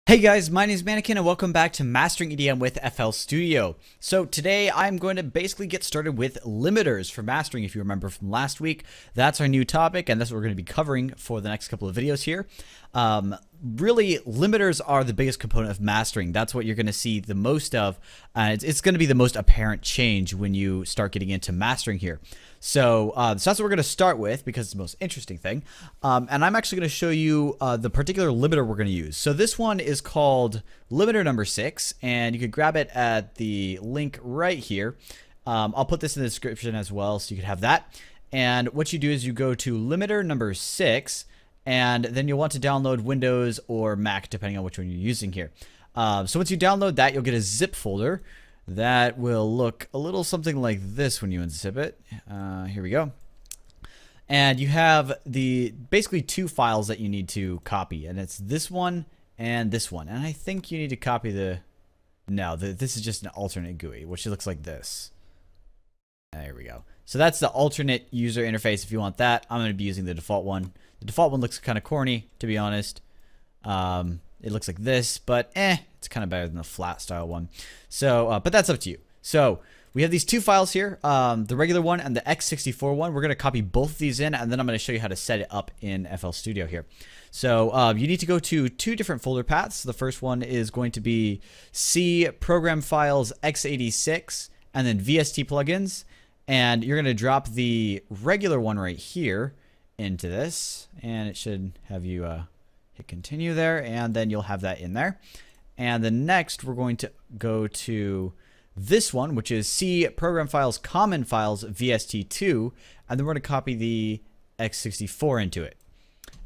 Hey guys, my name is Mannequin and welcome back to Mastering EDM with FL Studio. So today I'm going to basically get started with limiters for mastering. If you remember from last week, that's our new topic and that's what we're going to be covering for the next couple of videos here. Really, limiters are the biggest component of mastering. That's what you're going to see the most of. It's going to be the most apparent change when you start getting into mastering here. So that's what we're going to start with because it's the most interesting thing. And I'm actually going to show you the particular limiter we're going to use. So this one is called limiter number 6, and you could grab it at the link right here. I'll put this in the description as well so you could have that. And what you do is you go to limiter number 6, and then you'll want to download Windows or Mac depending on which one you're using here. So once you download that, you'll get a zip folder that will look a little something like this when you unzip it. Here we go. And you have basically two files that you need to copy, and it's this one and this one. And I think you need to copy this is just an alternate GUI, which looks like this. There we go. So that's the alternate user interface. If you want that, I'm going to be using the default one. The default one looks kind of corny, to be honest. It looks like this, but it's kind of better than the flat style one. So, but that's up to you. So we have these two files here, the regular one and the x64 one. We're going to copy both of these in, and then I'm going to show you how to set it up in FL Studio here. So you need to go to two different folder paths. The first one is going to be C program files x86 and then VST plugins. And you're going to drop the regular one right here into this, and it should have you hit continue there, and then you'll have that in there. And then next we're going to go to this one, which is C program files common files VST2, and then we're going to copy the x64 into it.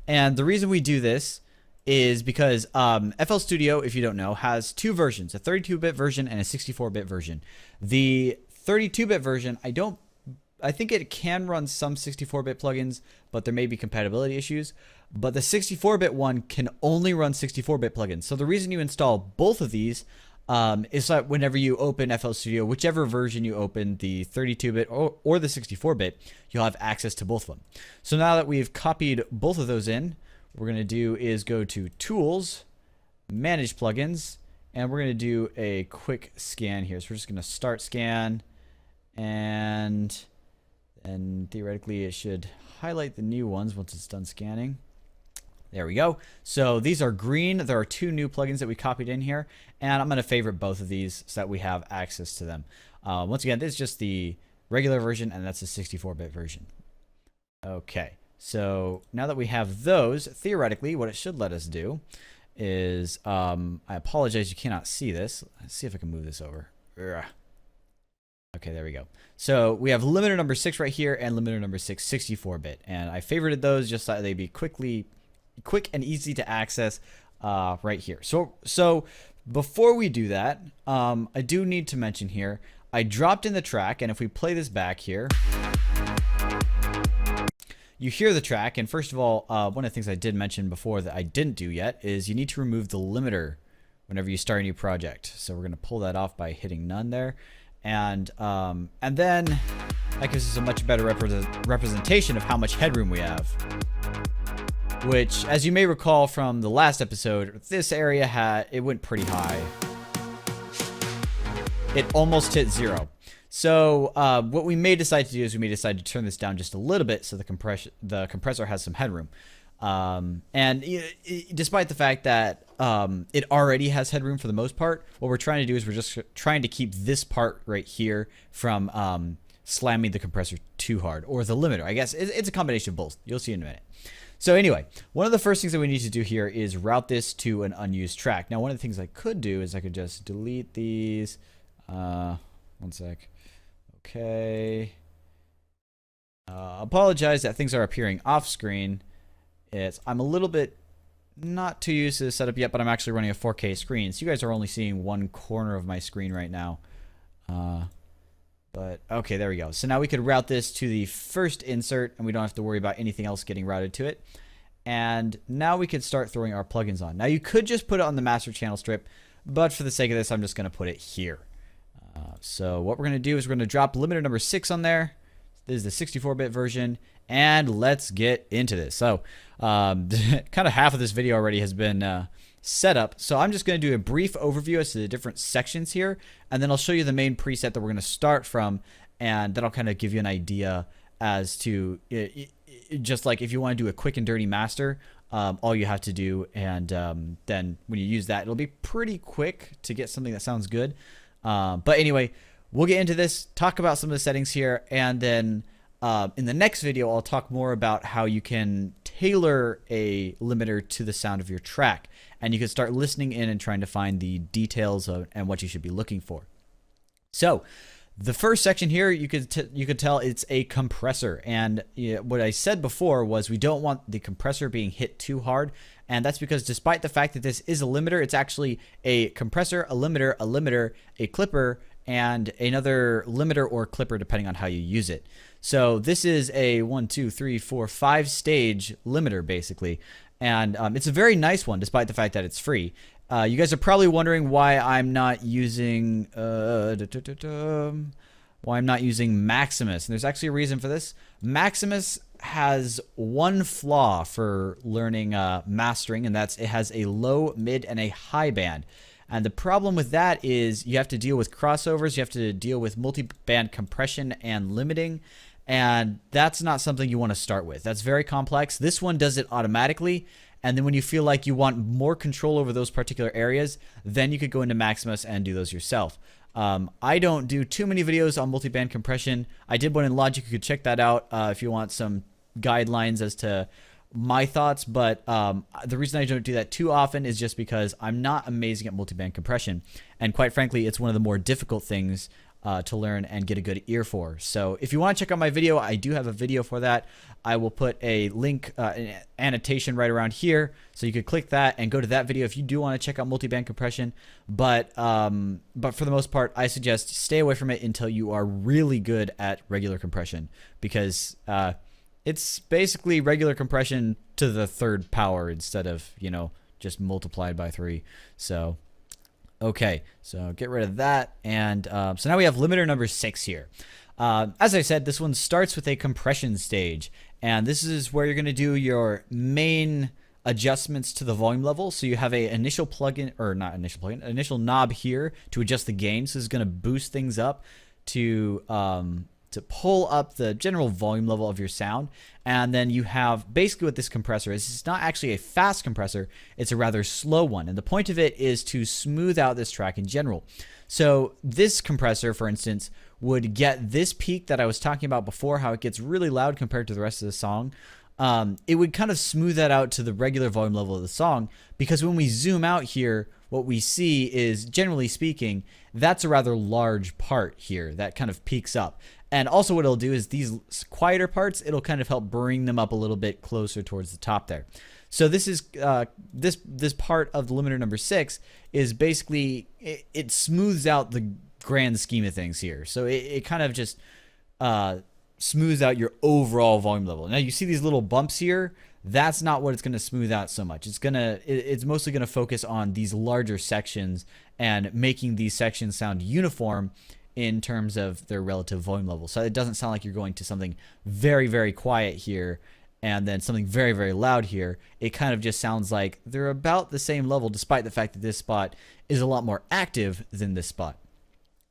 And the reason we do this is because FL Studio, if you don't know, has two versions, a 32-bit version and a 64-bit version. The 32-bit version, I think it can run some 64-bit plugins, but there may be compatibility issues. But the 64-bit one can only run 64-bit plugins. So the reason you install both of these is that whenever you open FL Studio, whichever version you open, the 32-bit or the 64-bit, you'll have access to both of them. So now that we've copied both of those in, what we're going to do is go to Tools, Manage Plugins, and we're going to do a quick scan here. So we're just going to start scan, and theoretically it should highlight the new ones once it's done scanning. There we go. So these are green. There are two new plugins that we copied in here, and I'm going to favorite both of these so that we have access to them. Once again, this is just the regular version, and that's the 64-bit version. Okay, so now that we have those, theoretically what it should let us do is, I apologize, you cannot see this. Let's see if I can move this over. Okay, there we go. So we have limiter number 6 right here and limiter number 6 64-bit, and I favorited those just so that they'd be quick and easy to access right here. So before we do that, I do need to mention here, I dropped in the track, and if we play this back here, you hear the track. And first of all, one of the things I did mention before that I didn't do yet is you need to remove the limiter whenever you start a new project. So we're going to pull that off by hitting none there. And then that gives us a much better representation of how much headroom we have. Which, as you may recall from the last episode, this area it went pretty high. It almost hit 0. So what we may decide to do is we may decide to turn this down just a little bit so the compressor has some headroom. And despite the fact that it already has headroom for the most part, what we're trying to do is we're just trying to keep this part right here from slamming the compressor too hard, or the limiter. I guess it's a combination of both. You'll see in a minute. So anyway, one of the first things that we need to do here is route this to an unused track. Now, one of the things I could do is I could just delete these. One sec. Okay. Apologize that things are appearing off screen. I'm a little bit not too used to this setup yet, but I'm actually running a 4K screen, so you guys are only seeing one corner of my screen right now. But okay, there we go. So now we could route this to the first insert, and we don't have to worry about anything else getting routed to it. And now we could start throwing our plugins on. Now you could just put it on the master channel strip, but for the sake of this, I'm just going to put it here. So what we're going to do is we're going to drop limiter number 6 on there. This is the 64-bit version, and let's get into this. So kind of half of this video already has been setup. So I'm just going to do a brief overview as to the different sections here, and then I'll show you the main preset that we're going to start from, and that'll kind of give you an idea as to just like if you want to do a quick and dirty master, all you have to do, and then when you use that, it'll be pretty quick to get something that sounds good. But anyway, we'll get into this, talk about some of the settings here, and then in the next video, I'll talk more about how you can tailor a limiter to the sound of your track, and you can start listening in and trying to find the details and what you should be looking for. So the first section here, you could tell it's a compressor, and what I said before was we don't want the compressor being hit too hard, and that's because despite the fact that this is a limiter, it's actually a compressor, a limiter, a clipper, and another limiter or clipper depending on how you use it. So this is a 1, 2, 3, 4, 5 stage limiter basically, and it's a very nice one despite the fact that it's free. You guys are probably wondering why I'm not using Maximus, and there's actually a reason for this. Maximus has one flaw for learning mastering, and that's it has a low, mid, and a high band. And the problem with that is you have to deal with crossovers, you have to deal with multi-band compression and limiting, and that's not something you want to start with. That's very complex. This one does it automatically, and then when you feel like you want more control over those particular areas, then you could go into Maximus and do those yourself. I don't do too many videos on multi-band compression. I did one in Logic. You could check that out if you want some guidelines as to my thoughts, but the reason I don't do that too often is just because I'm not amazing at multi-band compression, and quite frankly, it's one of the more difficult things to learn and get a good ear for. So if you want to check out my video, I do have a video for that. I will put a link, an annotation right around here, so you could click that and go to that video if you do want to check out multi-band compression. But for the most part, I suggest stay away from it until you are really good at regular compression, because it's basically regular compression to the third power instead of, just multiplied by 3. So okay, so get rid of that, and so now we have limiter number 6 here. As I said, this one starts with a compression stage, and this is where you're going to do your main adjustments to the volume level. So you have a initial initial knob here to adjust the gain. So this is going to boost things up to pull up the general volume level of your sound. And then you have basically what this compressor is. It's not actually a fast compressor, it's a rather slow one. And the point of it is to smooth out this track in general. So this compressor, for instance, would get this peak that I was talking about before, how it gets really loud compared to the rest of the song. It would kind of smooth that out to the regular volume level of the song, because when we zoom out here, what we see is, generally speaking, that's a rather large part here that kind of peaks up. And also what it'll do is these quieter parts, it'll kind of help bring them up a little bit closer towards the top there. So this is this part of the limiter number 6 is basically, it smooths out the grand scheme of things here. So it kind of just smooths out your overall volume level. Now you see these little bumps here. That's not what it's going to smooth out so much. It's mostly going to focus on these larger sections and making these sections sound uniform in terms of their relative volume level. So it doesn't sound like you're going to something very, very quiet here and then something very, very loud here. It kind of just sounds like they're about the same level, despite the fact that this spot is a lot more active than this spot.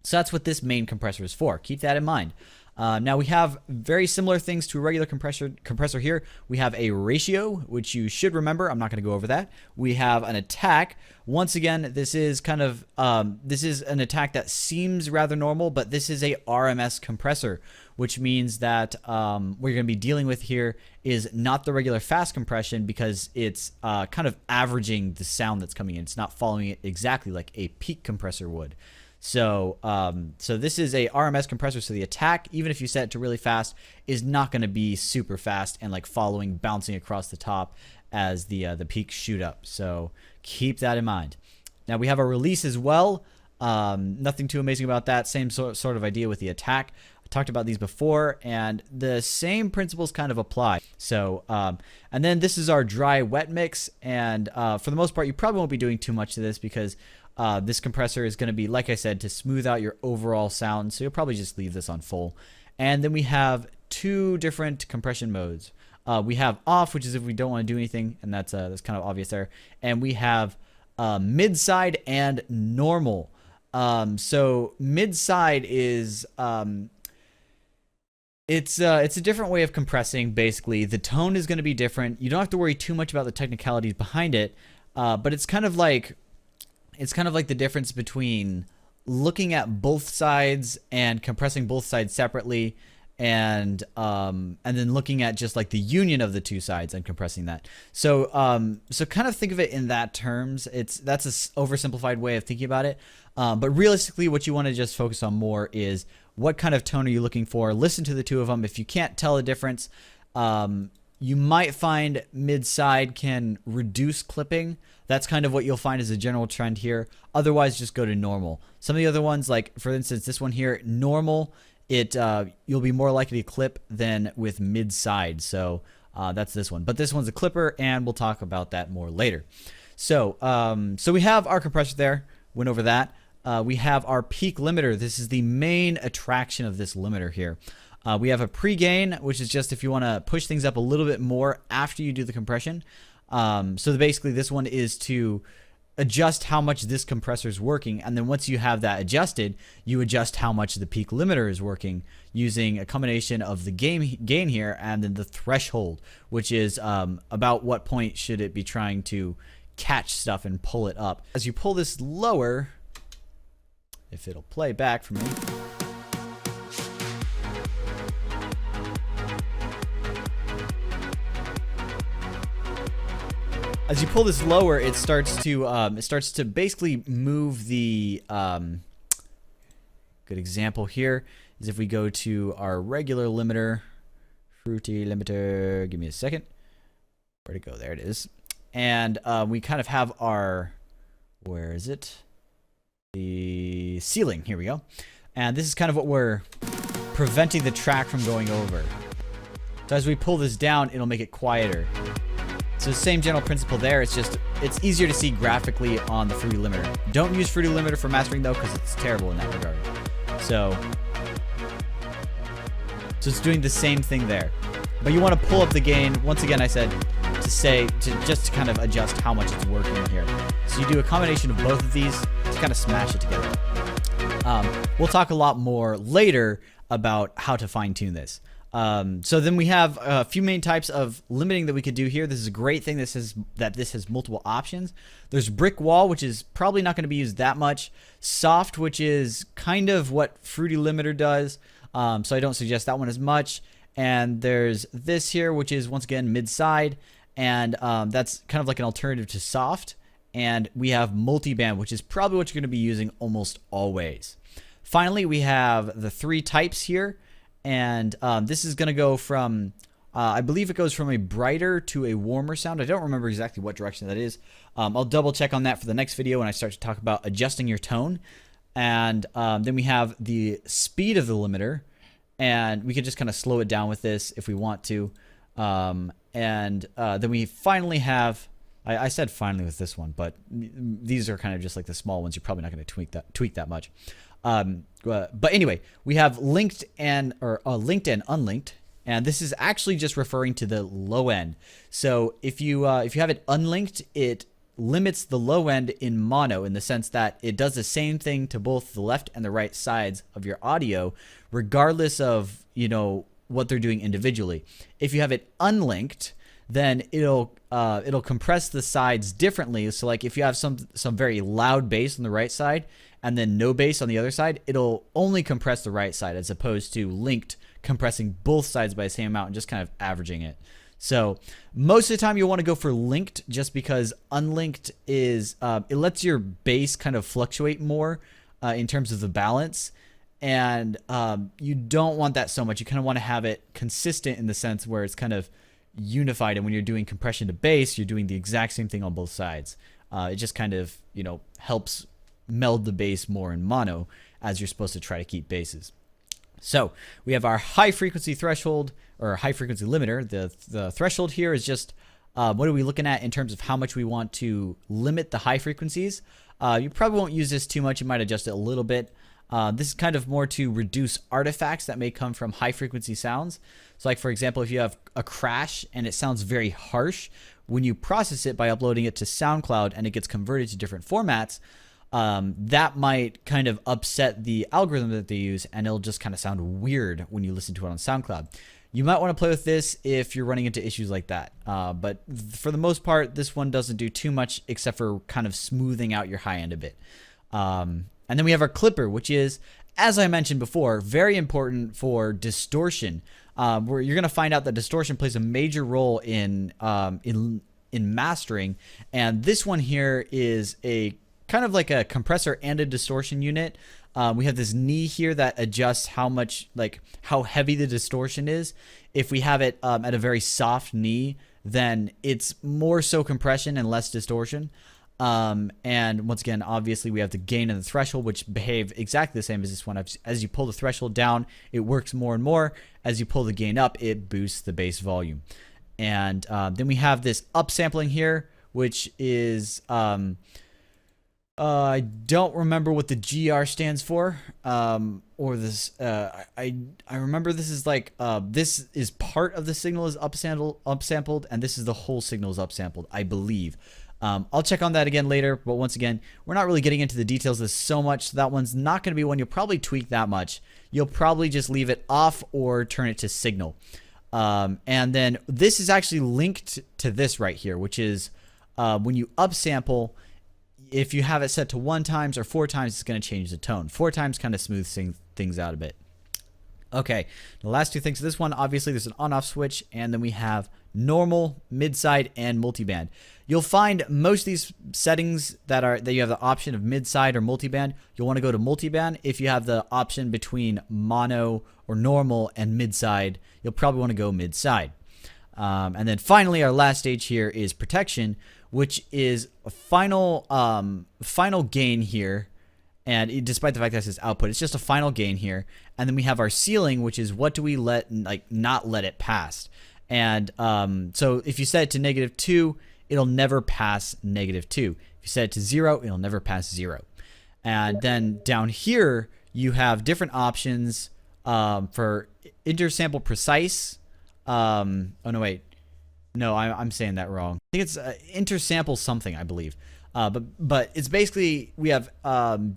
So that's what this main compressor is for. Keep that in mind. Now we have very similar things to a regular compressor here. We have a ratio, which you should remember. I'm not going to go over that. We have an attack. Once again, this is kind of this is an attack that seems rather normal, but this is a RMS compressor, which means that what you're going to be dealing with here is not the regular fast compression, because it's kind of averaging the sound that's coming in. It's not following it exactly like a peak compressor would. So so this is a RMS compressor, so the attack, even if you set it to really fast, is not going to be super fast and like bouncing across the top as the peaks shoot up. So keep that in mind. Now we have a release as well. Nothing too amazing about that. Same sort of idea with the attack. I talked about these before, and the same principles kind of apply. So and then this is our dry wet mix, and for the most part you probably won't be doing too much to this, because this compressor is going to be, like I said, to smooth out your overall sound, so you'll probably just leave this on full. And then we have 2 different compression modes. We have off, which is if we don't want to do anything, and that's kind of obvious there. And we have mid side, and normal. So mid side is it's a different way of compressing. Basically, the tone is going to be different. You don't have to worry too much about the technicalities behind it, but it's kind of like the difference between looking at both sides and compressing both sides separately, and then looking at just like the union of the two sides and compressing that. So kind of think of it in that terms. That's a oversimplified way of thinking about it. But realistically, what you want to just focus on more is what kind of tone are you looking for. Listen to the two of them. If you can't tell the difference, you might find mid side can reduce clipping. That's kind of what you'll find as a general trend here. Otherwise, just go to normal. Some of the other ones, like for instance, this one here, normal, you'll be more likely to clip than with mid side. So that's this one. But this one's a clipper, and we'll talk about that more later. So so we have our compressor there. Went over that. We have our peak limiter. This is the main attraction of this limiter here. We have a pre-gain, which is just if you want to push things up a little bit more after you do the compression. So basically this one is to adjust how much this compressor is working, and then once you have that adjusted, you adjust how much the peak limiter is working using a combination of the gain here and then the threshold, which is about what point should it be trying to catch stuff and pull it up. As you pull this lower, if it'll play back for me. As you pull this lower, it starts to basically move the. Good example here is if we go to our regular limiter, fruity limiter. Give me a second. Where'd it go? There it is. And we kind of have our, where is it? The ceiling. Here we go. And this is kind of what we're preventing the track from going over. So as we pull this down, it'll make it quieter. So same general principle there. It's easier to see graphically on the fruity limiter. Don't use fruity limiter for mastering though, because it's terrible in that regard. So it's doing the same thing there. But you want to pull up the gain. Once again, I said just to kind of adjust how much it's working here. So you do a combination of both of these to kind of smash it together. We'll talk a lot more later about how to fine tune this. So then we have a few main types of limiting that we could do here. This is a great thing. This has multiple options. There's brick wall, which is probably not going to be used that much. Soft, which is kind of what fruity limiter does. So I don't suggest that one as much. And there's this here, which is once again mid side, and that's kind of like an alternative to soft. And we have multi-band, which is probably what you're going to be using almost always. Finally, we have the three types here. And this is going to go from, I believe it goes from a brighter to a warmer sound. I don't remember exactly what direction that is. I'll double check on that for the next video when I start to talk about adjusting your tone. And then we have the speed of the limiter. And we could just kind of slow it down with this if we want to. Then we finally have, I said finally with this one, but these are kind of just like the small ones. You're probably not going to tweak that much. But anyway, we have linked and unlinked, and this is actually just referring to the low end. So if you have it unlinked, it limits the low end in mono in the sense that it does the same thing to both the left and the right sides of your audio, regardless of what they're doing individually. If you have it unlinked, then it'll compress the sides differently. So like if you have some very loud bass on the right side and then no bass on the other side, it'll only compress the right side as opposed to linked compressing both sides by the same amount and just kind of averaging it. So most of the time you'll want to go for linked just because unlinked is, it lets your bass kind of fluctuate more in terms of the balance. And you don't want that so much. You kind of want to have it consistent in the sense where it's kind of unified. And when you're doing compression to bass, you're doing the exact same thing on both sides. It just kind of, helps meld the bass more in mono as you're supposed to try to keep basses. So we have our high frequency threshold or high frequency limiter. The threshold here is just what are we looking at in terms of how much we want to limit the high frequencies. You probably won't use this too much. You might adjust it a little bit. This is kind of more to reduce artifacts that may come from high frequency sounds. So like, for example, if you have a crash and it sounds very harsh, when you process it by uploading it to SoundCloud and it gets converted to different formats, that might kind of upset the algorithm that they use, and it'll just kind of sound weird when you listen to it on SoundCloud. You might want to play with this if you're running into issues like that. But for the most part, this one doesn't do too much except for kind of smoothing out your high end a bit. And then we have our clipper, which is, as I mentioned before, very important for distortion. Where you're going to find out that distortion plays a major role in mastering. And this one here is a kind of like a compressor and a distortion unit. We have this knee here that adjusts how much, like how heavy the distortion is. If we have it at a very soft knee, then it's more so compression and less distortion. And once again, obviously we have the gain and the threshold, which behave exactly the same as this one. As you pull the threshold down, it works more and more. As you pull the gain up, it boosts the bass volume. And then we have this upsampling here, which is... I don't remember what the GR stands for, or this. I remember this is like this is part of the signal is upsampled, and this is the whole signal is upsampled, I believe. I'll check on that again later, but once again, we're not really getting into the details of this so much. So that one's not going to be one you'll probably tweak that much. You'll probably just leave it off or turn it to signal. And then this is actually linked to this right here, which is when you upsample. If you have it set to 1 times or 4 times, it's going to change the tone. 4 times kind of smooths things out a bit. Okay, the last 2 things. This one, obviously, there's an on-off switch, and then we have normal, mid-side, and multiband. You'll find most of these settings that you have the option of mid-side or multiband. You'll want to go to multiband. If you have the option between mono or normal and mid-side, you'll probably want to go mid-side. And then finally, our last stage here is protection, which is a final gain here. And despite the fact that it says output, it's just a final gain here. And then we have our ceiling, which is what do we not let it pass. And so if you set it to -2, it'll never pass -2. If you set it to 0, it'll never pass 0. And then down here, you have different options for intersample precise. Oh, no, wait. No, I'm saying that wrong. I think it's intersample something, I believe. But it's basically, we have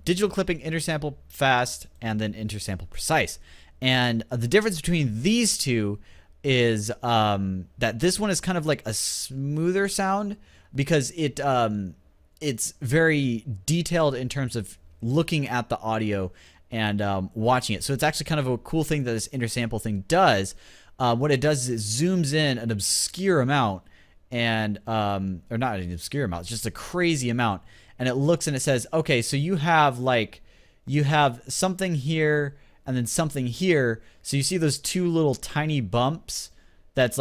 digital clipping, intersample fast, and then intersample precise. And the difference between these two is that this one is kind of like a smoother sound because it's very detailed in terms of looking at the audio and watching it. So it's actually kind of a cool thing that this intersample thing does. What it does is it zooms in an obscure amount and, or not an obscure amount, it's just a crazy amount. And it looks and it says, okay, so you have something here and then something here. So you see those 2 little tiny bumps that's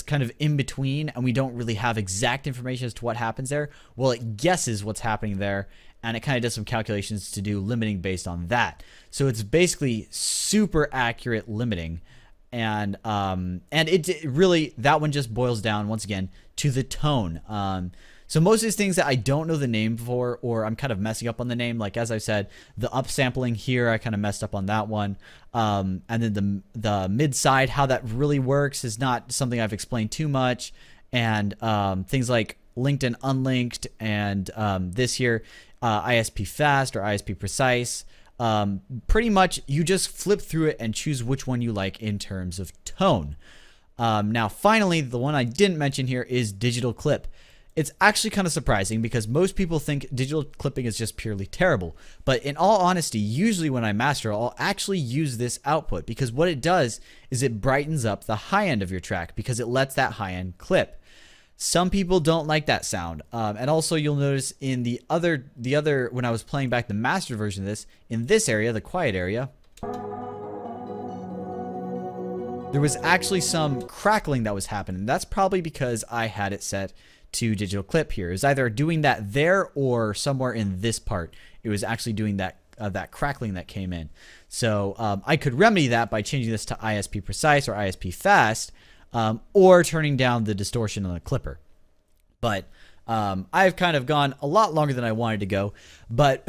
kind of in between, and we don't really have exact information as to what happens there. Well, it guesses what's happening there, and it kind of does some calculations to do limiting based on that. So it's basically super accurate limiting. And it really, that one just boils down once again to the tone. So most of these things that I don't know the name for, or I'm kind of messing up on the name, like as I said, the upsampling here, I kind of messed up on that one. And then the mid side, how that really works is not something I've explained too much. And things like linked and unlinked, and this here, ISP fast or ISP precise. Pretty much you just flip through it and choose which one you like in terms of tone. Now, finally, the one I didn't mention here is digital clip. It's actually kind of surprising because most people think digital clipping is just purely terrible. But in all honesty, usually when I master, I'll actually use this output because what it does is it brightens up the high end of your track because it lets that high end clip. Some people don't like that sound. And also you'll notice in the other, when I was playing back the master version of this, in this area, the quiet area, there was actually some crackling that was happening. That's probably because I had it set to digital clip here. It was either doing that there or somewhere in this part. It was actually doing that crackling that came in. So I could remedy that by changing this to ISP precise or ISP fast, or turning down the distortion on the clipper. But I've kind of gone a lot longer than I wanted to go, but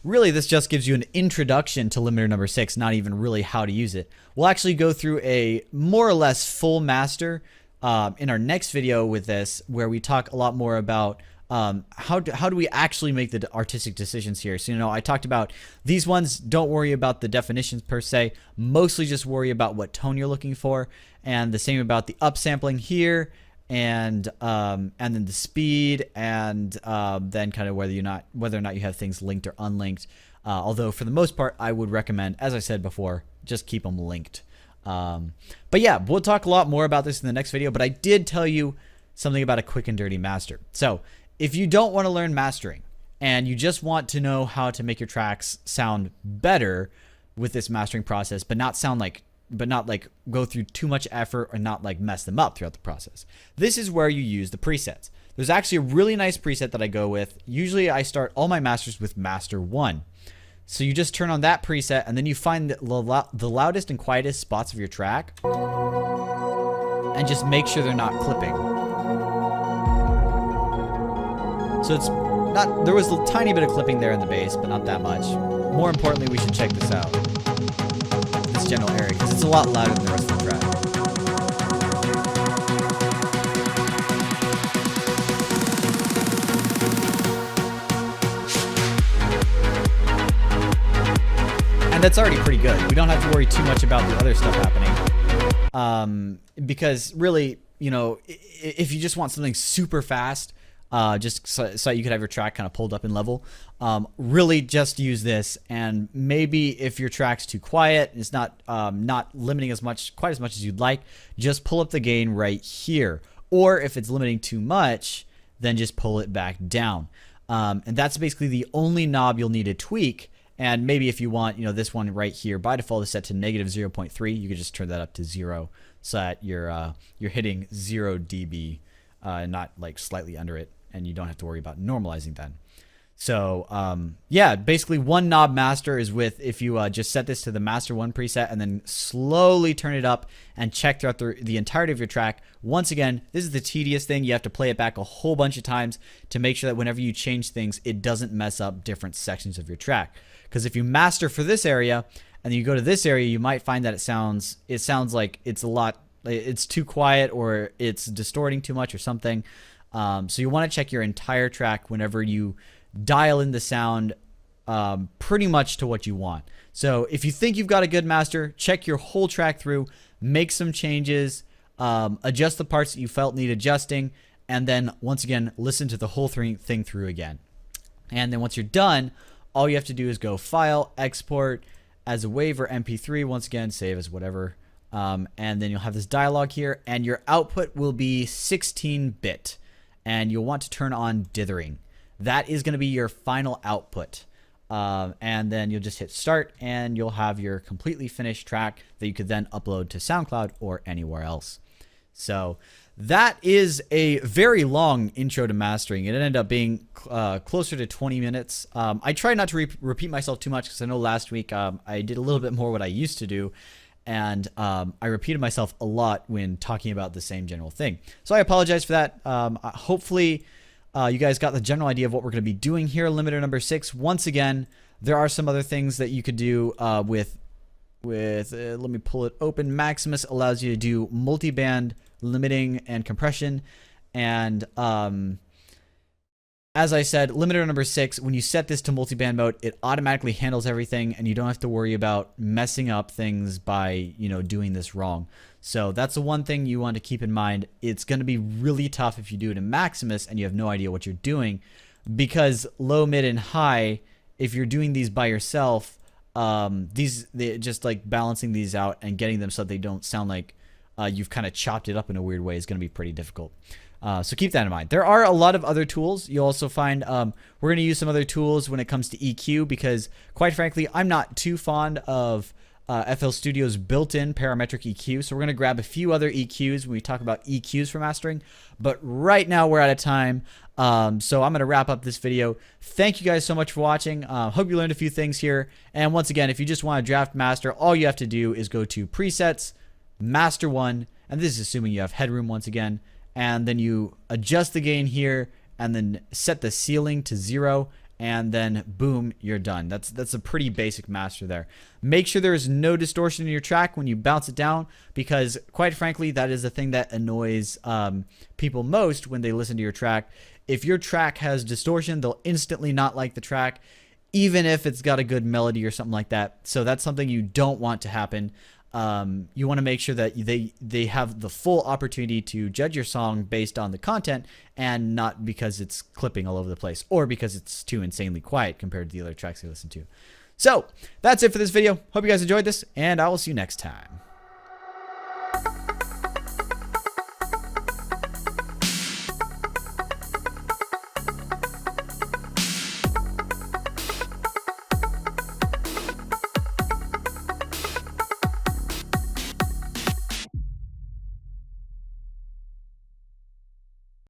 really this just gives you an introduction to limiter number 6, not even really how to use it. We'll actually go through a more or less full master in our next video with this, where we talk a lot more about how do we actually make the artistic decisions here. So, you know, I talked about these ones, don't worry about the definitions per se, mostly just worry about what tone you're looking for, and the same about the upsampling here, and then the speed, and then kind of whether or not you have things linked or unlinked. Although for the most part, I would recommend, as I said before, just keep them linked. But yeah, we'll talk a lot more about this in the next video, but I did tell you something about a quick and dirty master. So if you don't want to learn mastering and you just want to know how to make your tracks sound better with this mastering process, but not go through too much effort or not like mess them up throughout the process, this is where you use the presets. There's actually a really nice preset that I go with. Usually I start all my masters with master 1. So you just turn on that preset, and then you find the loudest and quietest spots of your track and just make sure they're not clipping. So it's not, there was a tiny bit of clipping there in the bass, but not that much. More importantly, we should check this out, this general area, because it's a lot louder than the rest of the track. And that's already pretty good. We don't have to worry too much about the other stuff happening. Because really, you know, if you just want something super fast, just so you could have your track kind of pulled up in level, really just use this. And maybe if your track's too quiet, it's not limiting quite as much as you'd like, just pull up the gain right here. Or if it's limiting too much, then just pull it back down. And that's basically the only knob you'll need to tweak. And maybe if you want, you know, this one right here by default is set to negative 0.3. You could just turn that up to 0, so that you're hitting 0 dB, not like slightly under it, and you don't have to worry about normalizing then. So yeah, basically one knob master is with, if you just set this to the master 1 preset and then slowly turn it up and check throughout the entirety of your track. Once again, this is the tedious thing. You have to play it back a whole bunch of times to make sure that whenever you change things, it doesn't mess up different sections of your track. Because if you master for this area and you go to this area, you might find that it sounds like it's too quiet, or it's distorting too much or something. So you want to check your entire track whenever you dial in the sound pretty much to what you want. So if you think you've got a good master, check your whole track through, make some changes, adjust the parts that you felt need adjusting, and then once again, listen to the whole thing through again. And then once you're done, all you have to do is go File, Export as a WAV or MP3, once again, save as whatever. And then you'll have this dialog here, and your output will be 16-bit. And you'll want to turn on dithering. That is going to be your final output. And then you'll just hit start, and you'll have your completely finished track that you could then upload to SoundCloud or anywhere else. So that is a very long intro to mastering. It ended up being closer to 20 minutes. I tried not to repeat myself too much, because I know last week I did a little bit more what I used to do. And I repeated myself a lot when talking about the same general thing. So I apologize for that. Hopefully you guys got the general idea of what we're going to be doing here. Limiter number 6. Once again, there are some other things that you could do with let me pull it open. Maximus allows you to do multiband limiting and compression. And as I said, limiter number 6, when you set this to multiband mode, it automatically handles everything, and you don't have to worry about messing up things by, you know, doing this wrong. So that's the one thing you want to keep in mind. It's going to be really tough if you do it in Maximus and you have no idea what you're doing, because low, mid, and high, if you're doing these by yourself, just like balancing these out and getting them so they don't sound like you've kind of chopped it up in a weird way is going to be pretty difficult. So keep that in mind. There are a lot of other tools. You'll also find we're going to use some other tools when it comes to EQ, because quite frankly, I'm not too fond of FL Studio's built-in parametric EQ. So we're going to grab a few other EQs when we talk about EQs for mastering. But right now we're out of time. So I'm going to wrap up this video. Thank you guys so much for watching. Hope you learned a few things here. And once again, if you just want to draft master, all you have to do is go to Presets, Master 1, and this is assuming you have headroom once again. And then you adjust the gain here, and then set the ceiling to 0, and then boom, you're done. That's a pretty basic master there. Make sure there is no distortion in your track when you bounce it down, because quite frankly, that is the thing that annoys people most when they listen to your track. If your track has distortion, they'll instantly not like the track, even if it's got a good melody or something like that. So that's something you don't want to happen. You want to make sure that they have the full opportunity to judge your song based on the content, and not because it's clipping all over the place or because it's too insanely quiet compared to the other tracks you listen to. So that's it for this video. Hope you guys enjoyed this, and I will see you next time.